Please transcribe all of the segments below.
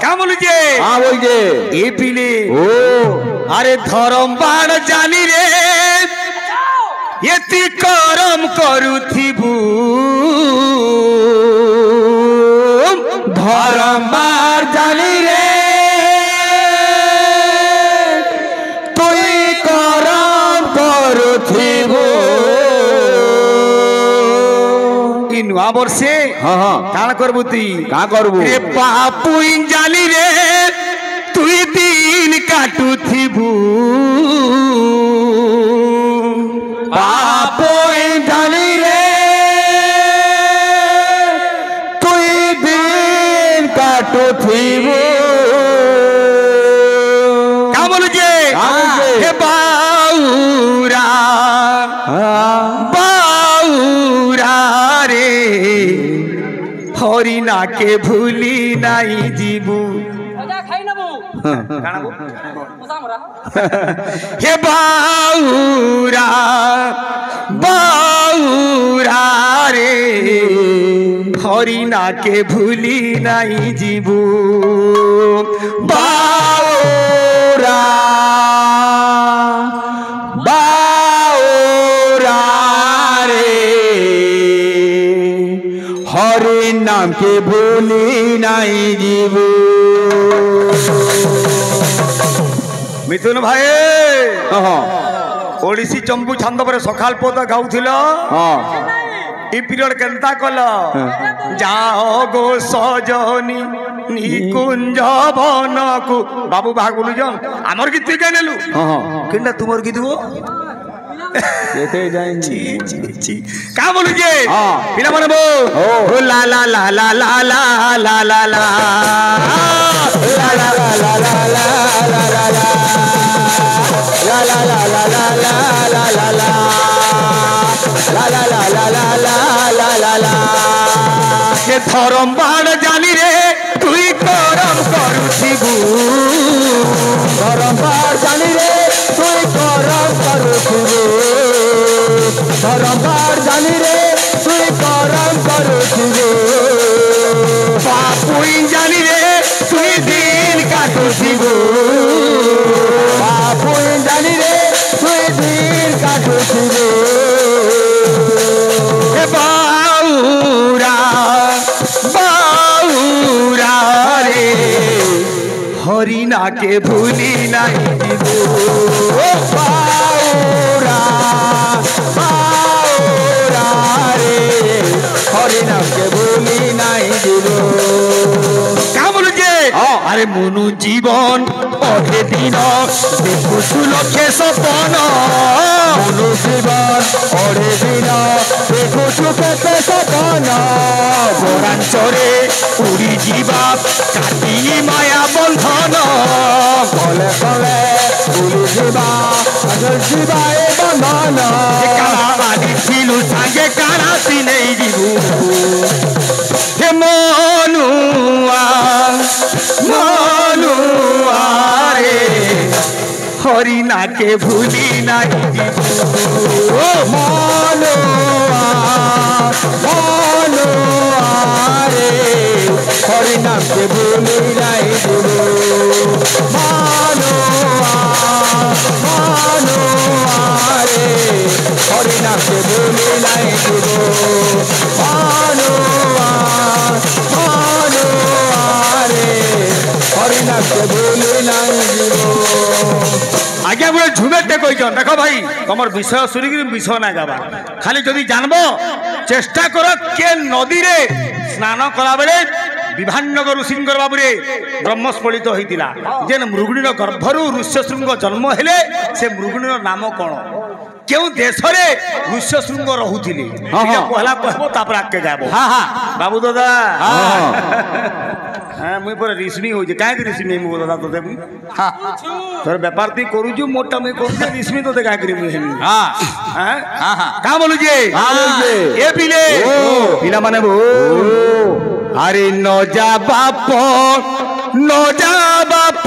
क्या बोलुचे हाँ बोलचे ए पिले ओ अरे धरम बाण जानी रे ये करम करुथिबू धरम बाण जानी रे तुई करम करुथिबू नुआ वर्षे हाँ हाँ काण करबू तुई का करबू रे बापू जानी रे तुई दिन काटुथिबू बापू जानी रे तुई दिन काटुथिबू का बोलु जे हे बाऊरा बाऊरा रे हरिना के भूली नहीं जीबू हे बाऊरा बाऊरा रे हरिना के भूली नहीं जीबू बाऊरा बाऊरा रे हरि नाम के भूली नहीं जीवू मिथुन भाई हाँ ओडिसी चंबू छंद पर सखाल पद गाउथिल हाँ ई पीरियड केनता कल जाओ गो सजनी निकुंज वन को बाबू भागुलु जन आमर गीत के नेलु हाँ किंडा तुमर गीत वो कैसे जाएंगे का बोलु जे हाँ पिला माने बो ओ ला ला ला ला ला ला ला ला ला ला ला ला ला ला ला ला ला La la la la la la la la la la la la la la la la la la के धरम बाण जानी रे तुई करम करुथिबू धरम बाण जानी रे तुई करम करुथिबू धरम बाण जानी रे तुई करम करुथिबू बापू जानी रे तुई दिन काटुथिबू बापू जानी रे तुई दिन काटुथिबू हे बाऊरा बाऊरा रे हरिना के भूली नहीं जीबू बाऊरा बाऊरा रे हरि नाम के भूली नहीं जीवू का बोलु जे अरे मनु जीवन अधे दिन देखुछु लक्षे सपन मनु जीवन अधे दिन देखुछु केते सपन गोरांचरे उड़ी जीवा काटी माया बंधन कले कले उड़ी जीवा अजल जीवा ए बंधन काला आदि थिलु सांगे काला सी नहीं जीवू हे मनुआ मनुआ रे हरिना के भूली नहीं जीवू मनुआ मनुआ रे हरि नाम के भूली नहीं जीवू मनुआ मनुआ रे हरि नाम के भूली नहीं जीवू मनुआ मनुआ रे हरि नाम के भूली नहीं जीवू आज्ञा बोले झुमेटे कहीन देख भाई तुम विषय शुणिक विषय ना गावा खाली जदि जानब चेष्टा कर के नदी रे स्नान कला बेले विभाननगर ऋषिंकर बाबूरे ब्रह्मस्फलित होता जेन मृगुणीर गर्भरू ऋष्यशृंग जन्म हेले से मृगुणीर नाम कौन क्यों देश में ऋष्यशृंग रोते पहला कहब तापर आगे गायब बाबू दादा हाँ मुझे पर रिश्मी हो कहीं रिश्मी मुझे दादा तोते तोर व्यापार ती करूँ मोटा मुझे कर रिश्मी तोते कहीं क्या बोलू जे ए पिले पिला माने बो अरे न जा बाप न जा बाप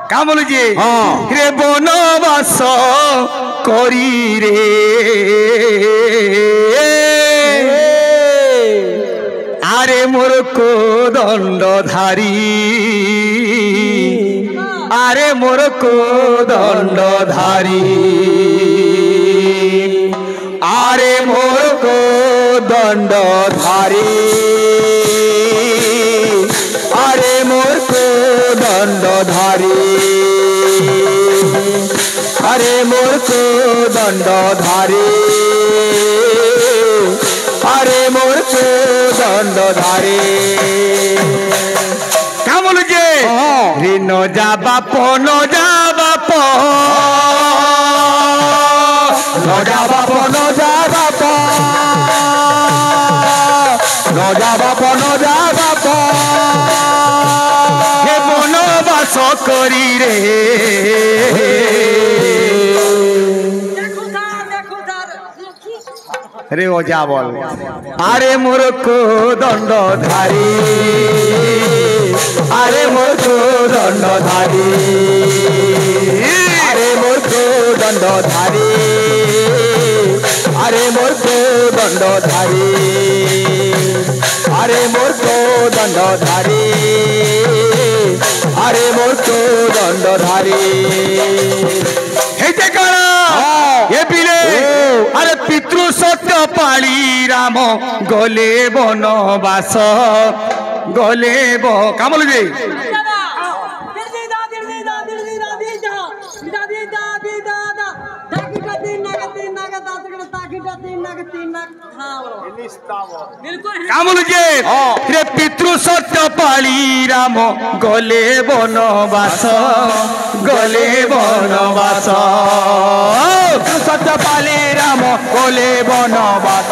क्या बोलू जे रे बनवास करी रे মোর কোদণ্ডধারী আরে মোর কোদণ্ডধারী আরে মোর কোদণ্ডধারী আরে মোর কোদণ্ডধারী আরে মোর কোদণ্ডধারী আরে মোর কোদণ্ডধারী কেমন যে ঋণ যাবা ন যাবা প ন যাবা প ন যাবা প ন যাবা প ন যাবা প হে বনবাস করি রে রে ওজা বল আরে মোর কোদণ্ডধারী আরে মোর কোদণ্ডধারী আরে মোর কোদণ্ডধারী আরে মোর কোদণ্ডধারী আরে মোর কোদণ্ডধারী আরে মোর কোদণ্ডধারী হেতে কারা এ বিলে আরে পিতৃ সত্য পালি রাম গলে বনবাস গলে কামল যে কামল যে রে পিতৃ সত্য পালি রাম গলে বনবাস গলে বনবাস সত্য পালি রাম গলে বনবাস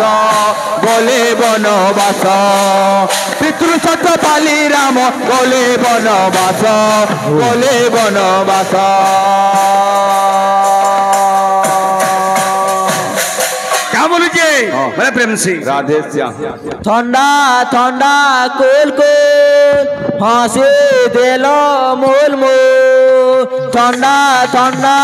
গলে বনবাস পিতৃ সত্য পালি রাম গলে বনবাস গলে বনবাস কেমন যে বলে প্রেম সিং রাধে শ্যাম ঠান্ডা ঠান্ডা কোল কোল হাসি দিল মোল মোল ঠান্ডা ঠান্ডা